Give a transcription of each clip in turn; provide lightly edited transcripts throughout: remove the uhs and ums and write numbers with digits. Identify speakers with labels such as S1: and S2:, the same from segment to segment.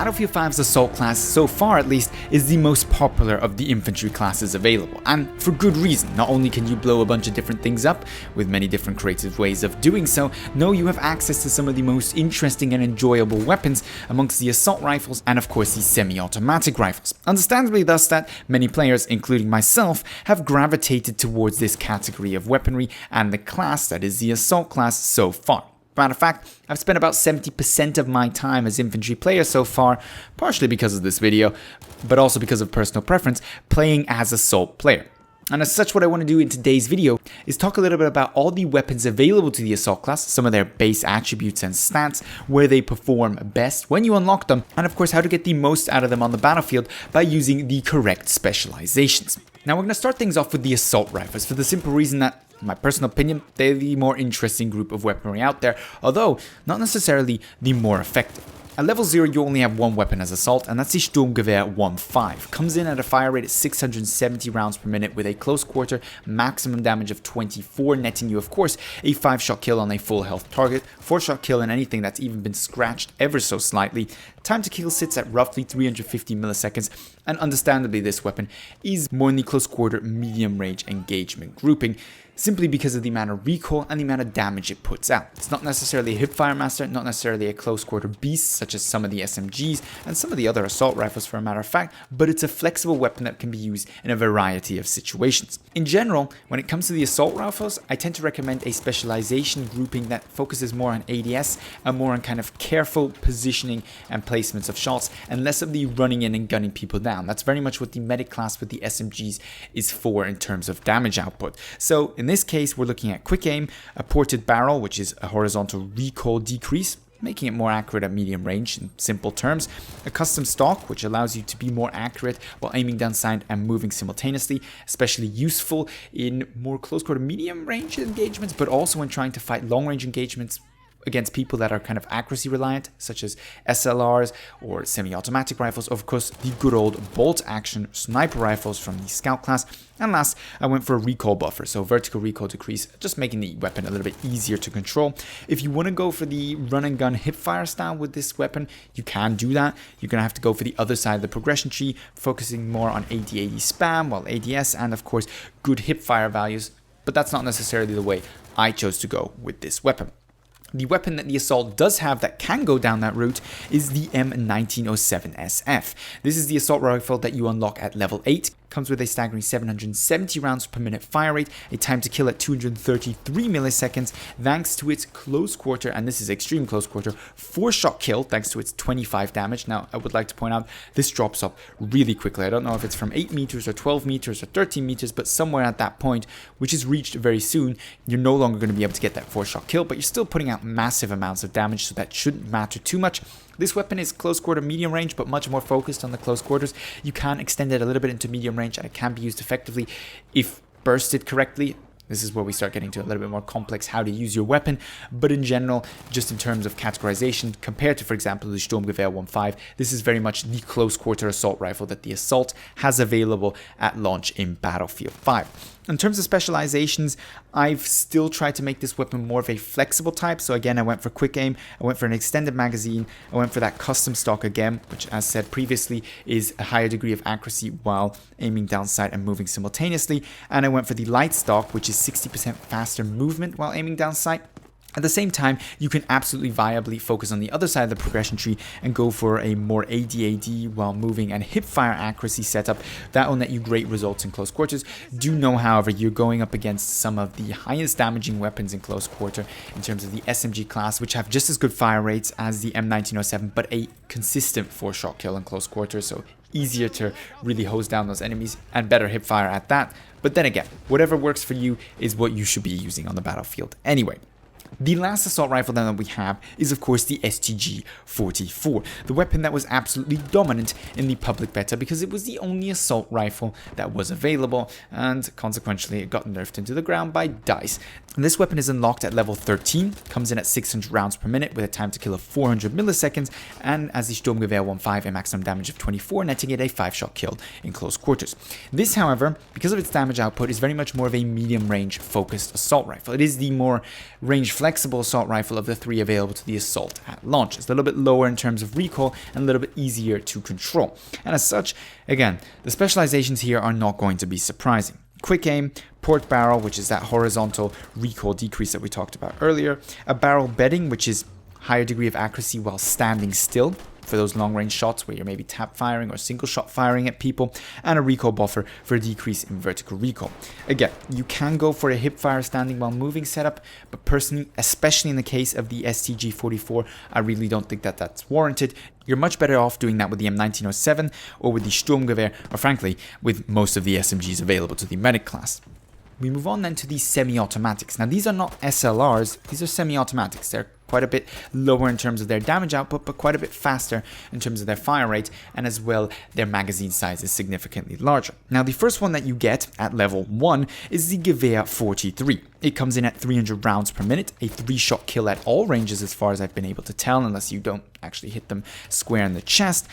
S1: Battlefield 5's assault class, so far at least, is the most popular of the infantry classes available, and for good reason. Not only can you blow a bunch of different things up, with many different creative ways of doing so, no, you have access to some of the most interesting and enjoyable weapons amongst the assault rifles and of course the semi-automatic rifles. Understandably thus that many players, including myself, have gravitated towards this category of weaponry and the class that is the assault class so far. Matter of fact, I've spent about 70% of my time as infantry player so far, partially because of this video, but also because of personal preference, playing as assault player. And as such, what I want to do in today's video is talk a little bit about all the weapons available to the assault class, some of their base attributes and stats, where they perform best when you unlock them, and of course how to get the most out of them on the battlefield by using the correct specializations. Now we're going to start things off with the assault rifles for the simple reason that, in my personal opinion, they're the more interesting group of weaponry out there, although not necessarily the more effective. At level 0 you only have one weapon as assault, and that's the Guevara 1.5. Comes in at a fire rate of 670 rounds per minute with a close quarter maximum damage of 24, netting you of course a 5-shot kill on a full health target, 4-shot kill on anything that's even been scratched ever so slightly. Time to kill sits at roughly 350 milliseconds, and understandably this weapon is more in the close quarter medium range engagement grouping, simply because of the amount of recoil and the amount of damage it puts out. It's not necessarily a hipfire master, not necessarily a close quarter beast such as some of the SMGs and some of the other assault rifles for a matter of fact, but it's a flexible weapon that can be used in a variety of situations. In general, when it comes to the assault rifles, I tend to recommend a specialization grouping that focuses more on ADS and more on kind of careful positioning and placements of shots and less of the running in and gunning people down. That's very much what the medic class with the SMGs is for in terms of damage output. So in this case, we're looking at quick aim, a ported barrel, which is a horizontal recoil decrease, making it more accurate at medium range in simple terms, a custom stock, which allows you to be more accurate while aiming down sight and moving simultaneously, especially useful in more close quarter medium range engagements, but also when trying to fight long range engagements against people that are kind of accuracy reliant, such as SLRs or semi-automatic rifles, of course the good old bolt action sniper rifles from the scout class. And last, I went for a recoil buffer, so vertical recoil decrease, just making the weapon a little bit easier to control. If you want to go for the run and gun hipfire style with this weapon, you can do that. You're going to have to go for the other side of the progression tree, focusing more on AD-AD spam, while ADS and of course good hipfire values, but that's not necessarily the way I chose to go with this weapon. The weapon that the assault does have that can go down that route is the M1907SF. This is the assault rifle that you unlock at level 8. Comes with a staggering 770 rounds per minute fire rate, a time to kill at 233 milliseconds thanks to its close quarter, and this is extreme close quarter, 4-shot kill thanks to its 25 damage. Now I would like to point out this drops up really quickly. I don't know if it's from 8 meters or 12 meters or 13 meters, but somewhere at that point, which is reached very soon, you're no longer going to be able to get that 4-shot kill, but you're still putting out massive amounts of damage, so that shouldn't matter too much. This weapon is close quarter medium range, but much more focused on the close quarters. You can extend it a little bit into medium range, and it can be used effectively if bursted correctly. This is where we start getting to a little bit more complex how to use your weapon, but in general, just in terms of categorization, compared to, for example, the Guevara 1.5, this is very much the close quarter assault rifle that the assault has available at launch in Battlefield 5. In terms of specializations, I've still tried to make this weapon more of a flexible type. So again, I went for quick aim, I went for an extended magazine, I went for that custom stock again, which as said previously is a higher degree of accuracy while aiming down sight and moving simultaneously. And I went for the light stock, which is 60% faster movement while aiming down sight. At the same time, you can absolutely viably focus on the other side of the progression tree and go for a more AD-AD while moving and hipfire accuracy setup. That will net you great results in close quarters. Do know, however, you're going up against some of the highest damaging weapons in close quarter in terms of the SMG class, which have just as good fire rates as the M1907, but a consistent 4-shot kill in close quarter, so easier to really hose down those enemies and better hipfire at that. But then again, whatever works for you is what you should be using on the battlefield anyway. The last assault rifle that we have is of course the STG-44, the weapon that was absolutely dominant in the public beta because it was the only assault rifle that was available, and consequently it got nerfed into the ground by DICE. And this weapon is unlocked at level 13, comes in at 600 rounds per minute with a time to kill of 400 milliseconds, and as the Guevara 1.5 a maximum damage of 24, netting it a 5-shot kill in close quarters. This, however, because of its damage output, is very much more of a medium range focused assault rifle. It is the more range flexible assault rifle of the 3 available to the assault at launch. It's a little bit lower in terms of recoil and a little bit easier to control. And as such, again, the specializations here are not going to be surprising. Quick aim, port barrel, which is that horizontal recoil decrease that we talked about earlier, a barrel bedding, which is higher degree of accuracy while standing still for those long range shots where you're maybe tap firing or single shot firing at people, and a recoil buffer for a decrease in vertical recoil. Again, you can go for a hip fire standing while moving setup, but personally, especially in the case of the STG-44, I really don't think that that's warranted. You're much better off doing that with the M1907 or with the Sturmgewehr, or frankly, with most of the SMGs available to the medic class. We move on then to the semi-automatics. Now these are not SLRs, these are semi-automatics. They're quite a bit lower in terms of their damage output, but quite a bit faster in terms of their fire rate, and as well their magazine size is significantly larger. Now the first one that you get at level 1 is the Guevara 43. It comes in at 300 rounds per minute, a 3-shot kill at all ranges as far as I've been able to tell, unless you don't actually hit them square in the chest,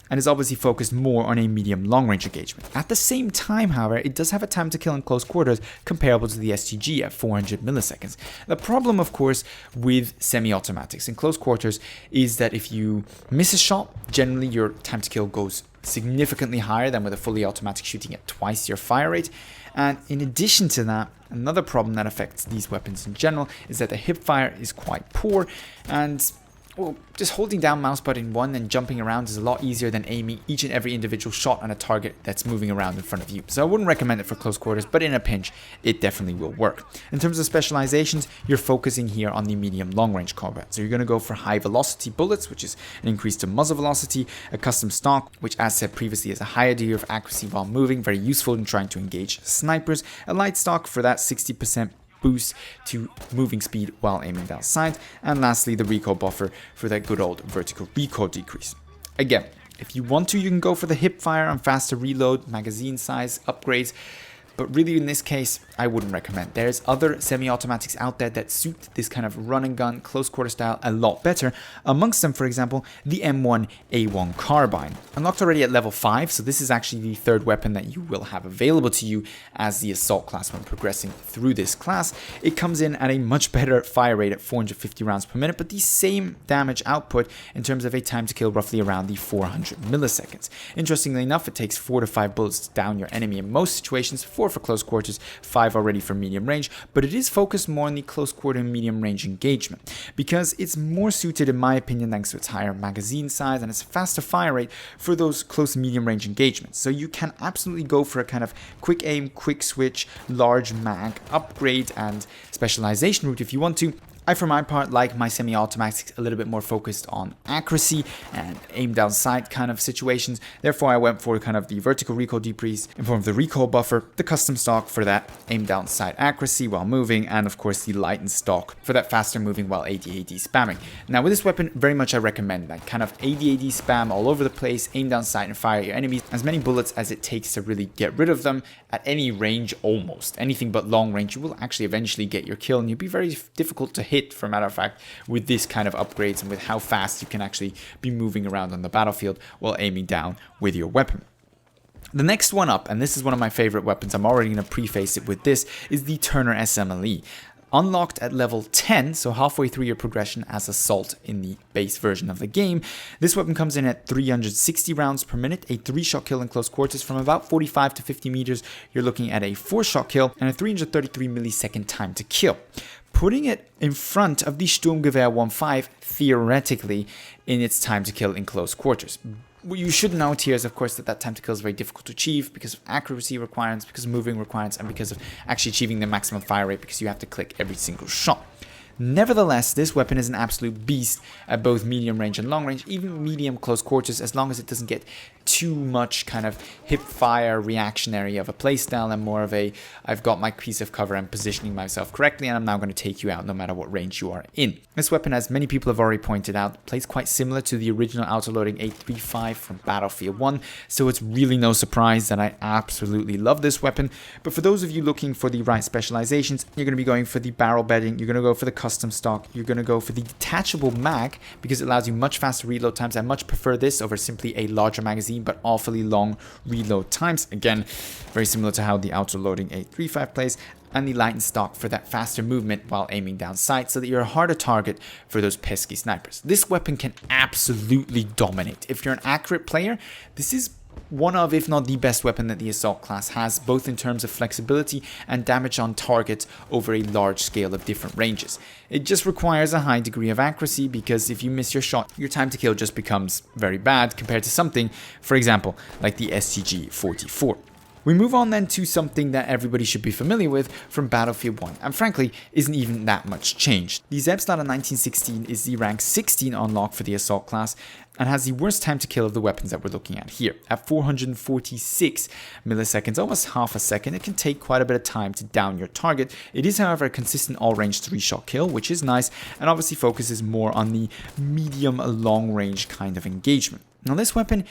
S1: and is obviously focused more on a medium long-range engagement. At the same time, however, it does have a time to kill in close quarters comparable to the STG at 400 milliseconds. The problem, of course, with semi-automatics in close quarters is that if you miss a shot, generally your time to kill goes significantly higher than with a fully automatic shooting at twice your fire rate. And in addition to that, another problem that affects these weapons in general is that the hip fire is quite poor, and well, just holding down mouse button 1 and jumping around is a lot easier than aiming each and every individual shot on a target that's moving around in front of you. So I wouldn't recommend it for close quarters, but in a pinch, it definitely will work. In terms of specializations, you're focusing here on the medium long range combat. So you're going to go for high velocity bullets, which is an increase to muzzle velocity, a custom stock, which as said previously is a higher degree of accuracy while moving, very useful in trying to engage snipers, a light stock for that 60% boost to moving speed while aiming down sight, and lastly the recoil buffer for that good old vertical recoil decrease. Again, if you want to, you can go for the hip fire and faster reload, magazine size upgrades, but really in this case I wouldn't recommend. There's other semi-automatics out there that suit this kind of run and gun close quarter style a lot better. Amongst them, for example, the M1A1 carbine. Unlocked already at level 5, so this is actually the third weapon that you will have available to you as the assault class when progressing through this class. It comes in at a much better fire rate at 450 rounds per minute, but the same damage output in terms of a time to kill roughly around the 400 milliseconds. Interestingly enough, it takes 4 to 5 bullets to down your enemy in most situations, 4 for close quarters, 5 already for medium range, but it is focused more on the close quarter and medium range engagement because it's more suited, in my opinion, thanks to its higher magazine size and its faster fire rate for those close medium range engagements. So you can absolutely go for a kind of quick aim, quick switch, large mag upgrade and specialization route if you want to. I, for my part, like my semi-automatics a little bit more focused on accuracy and aim down sight kind of situations. Therefore, I went for kind of the vertical recoil decrease in form of the recoil buffer, the custom stock for that aim down sight accuracy while moving, and of course the lightened stock for that faster moving while AD-AD spamming. Now with this weapon, very much I recommend that kind of AD-AD spam all over the place, aim down sight and fire your enemies as many bullets as it takes to really get rid of them at any range almost. Anything but long range, you will actually eventually get your kill and you'll be very difficult to hit, for a matter of fact, with this kind of upgrades and with how fast you can actually be moving around on the battlefield while aiming down with your weapon. The next one up, and this is one of my favorite weapons, I'm already going to preface it with this, is the Turner SMLE. Unlocked at level 10, so halfway through your progression as Assault in the base version of the game. This weapon comes in at 360 rounds per minute, a 3-shot kill in close quarters from about 45 to 50 meters. You're looking at a 4-shot kill and a 333 millisecond time to kill, putting it in front of the Sturmgewehr 1.5 theoretically in its time to kill in close quarters. What you should note here is, of course, that time to kill is very difficult to achieve because of accuracy requirements, because of moving requirements, and because of actually achieving the maximum fire rate because you have to click every single shot. Nevertheless, this weapon is an absolute beast at both medium range and long range, even medium close quarters, as long as it doesn't get too much kind of hip fire reactionary of a playstyle and more of a I've got my piece of cover and positioning myself correctly and I'm now going to take you out no matter what range you are in. This weapon, as many people have already pointed out, plays quite similar to the original autoloading 835 from Battlefield 1, so it's really no surprise that I absolutely love this weapon. But for those of you looking for the right specializations, you're going to be going for the barrel bedding, you're going to go for the custom stock, you're going to go for the detachable mag because it allows you much faster reload times. I much prefer this over simply a larger magazine but awfully long reload times. Again, very similar to how the auto-loading 835 plays. and the light and stock for that faster movement while aiming down sight so that you're a harder target for those pesky snipers. This weapon can absolutely dominate. If you're an accurate player, this is one of, if not the best weapon that the assault class has, both in terms of flexibility and damage on target over a large scale of different ranges. It just requires a high degree of accuracy, because if you miss your shot, your time to kill just becomes very bad compared to something, for example, like the STG-44. We move on then to something that everybody should be familiar with from Battlefield 1, and frankly isn't even that much changed. The Zebstar 1916 is the rank 16 unlock for the assault class and has the worst time to kill of the weapons that we're looking at here. At 446 milliseconds, almost half a second, it can take quite a bit of time to down your target. It is, however, a consistent all-range 3-shot kill, which is nice, and obviously focuses more on the medium-long range kind of engagement. Now this weapon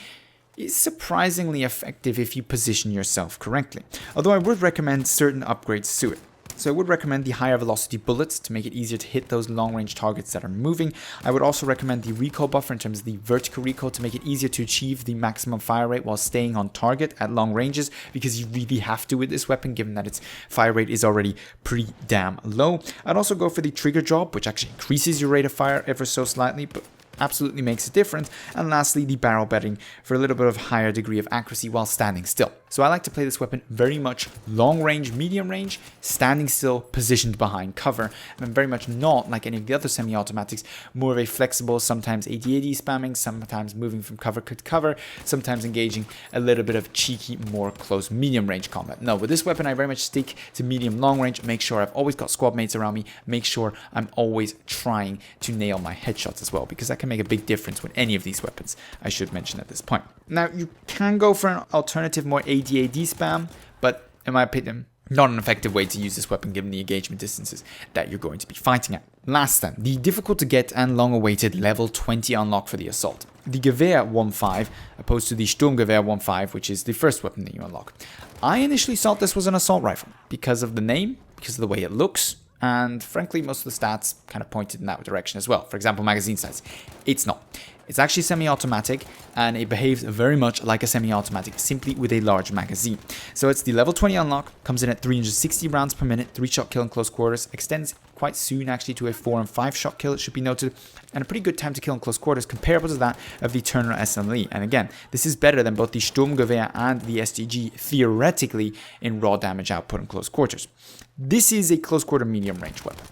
S1: is surprisingly effective if you position yourself correctly, although I would recommend certain upgrades to it. So I would recommend the higher velocity bullets to make it easier to hit those long range targets that are moving. I would also recommend the recoil buffer in terms of the vertical recoil to make it easier to achieve the maximum fire rate while staying on target at long ranges, because you really have to with this weapon given that its fire rate is already pretty damn low. I'd also go for the trigger drop, which actually increases your rate of fire ever so slightly, but absolutely makes a difference. And lastly, the barrel bedding for a little bit of higher degree of accuracy while standing still. So I like to play this weapon very much long range, medium range, standing still, positioned behind cover, and very much not like any of the other semi-automatics, more of a flexible, sometimes AD spamming, sometimes moving from cover to cover, sometimes engaging a little bit of cheeky, more close medium range combat. No, with this weapon, I very much stick to medium long range, make sure I've always got squad mates around me, make sure I'm always trying to nail my headshots as well, because that can make a big difference with any of these weapons, I should mention at this point. Now, you can go for an alternative, more AD spam, but in my opinion, not an effective way to use this weapon given the engagement distances that you're going to be fighting at. Last then, the difficult to get and long awaited level 20 unlock for the assault. The Guevara 1.5 opposed to the Sturmgewehr 1.5, which is the first weapon that you unlock. I initially thought this was an assault rifle because of the name, because of the way it looks, and frankly most of the stats kind of pointed in that direction as well. For example, magazine size. It's not. It's actually semi-automatic, and it behaves very much like a semi-automatic, simply with a large magazine. So it's the level 20 unlock, comes in at 360 rounds per minute, 3-shot kill in close quarters, extends quite soon actually to a 4- and 5-shot kill, it should be noted, and a pretty good time to kill in close quarters comparable to that of the Turner SMLE. And again, this is better than both the Sturmgewehr and the STG theoretically in raw damage output in close quarters. This is a close quarter medium range weapon.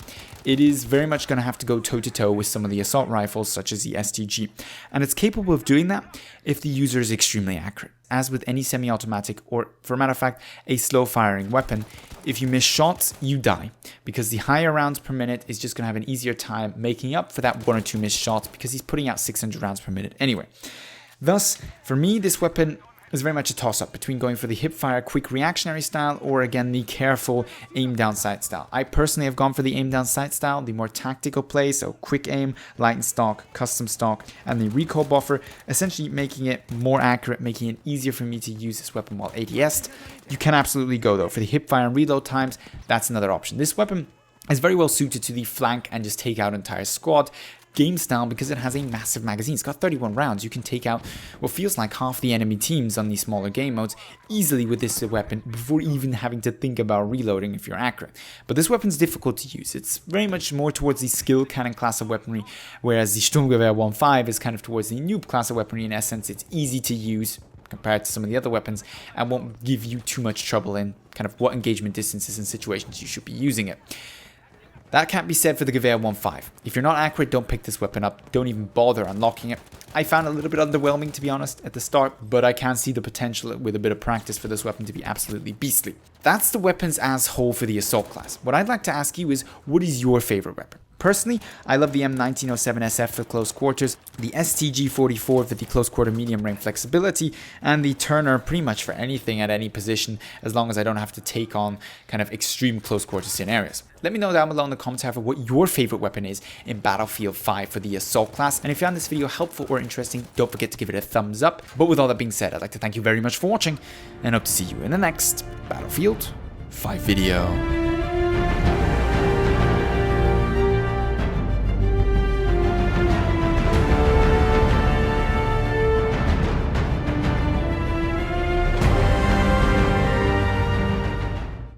S1: It is very much going to have to go toe-to-toe with some of the assault rifles such as the STG, and it's capable of doing that if the user is extremely accurate. As with any semi-automatic, or for a matter of fact, a slow-firing weapon, if you miss shots, you die, because the higher rounds per minute is just going to have an easier time making up for that 1 or 2 missed shots, because he's putting out 600 rounds per minute anyway. Thus, for me, this weapon is very much a toss-up between going for the hip-fire quick reactionary style or again the careful aim down sight style. I personally have gone for the aim down sight style, the more tactical play, so quick aim, light and stock, custom stock, and the recoil buffer, essentially making it more accurate, making it easier for me to use this weapon while ADS'd. You can absolutely go though for the hip-fire and reload times. That's another option. This weapon is very well suited to the flank and just take out an entire squad game style because it has a massive magazine. It's got 31 rounds. You can take out what feels like half the enemy teams on these smaller game modes easily with this weapon before even having to think about reloading if you're accurate. But this weapon's difficult to use. It's very much more towards the skill cannon class of weaponry, whereas the Sturmgewehr 1.5 is kind of towards the noob class of weaponry. In essence, it's easy to use compared to some of the other weapons and won't give you too much trouble in kind of what engagement distances and situations you should be using it. That can't be said for the Guevara 1.5. If you're not accurate, don't pick this weapon up. Don't even bother unlocking it. I found it a little bit underwhelming, to be honest, at the start, but I can see the potential with a bit of practice for this weapon to be absolutely beastly. That's the weapons as whole for the assault class. What I'd like to ask you is, what is your favorite weapon? Personally, I love the M1907SF for close quarters, the STG-44 for the close quarter medium range flexibility, and the Turner pretty much for anything at any position as long as I don't have to take on kind of extreme close quarter scenarios. Let me know down below in the comments, however, what your favorite weapon is in Battlefield 5 for the assault class. And if you found this video helpful or interesting, don't forget to give it a thumbs up. But with all that being said, I'd like to thank you very much for watching and hope to see you in the next Battlefield 5 video.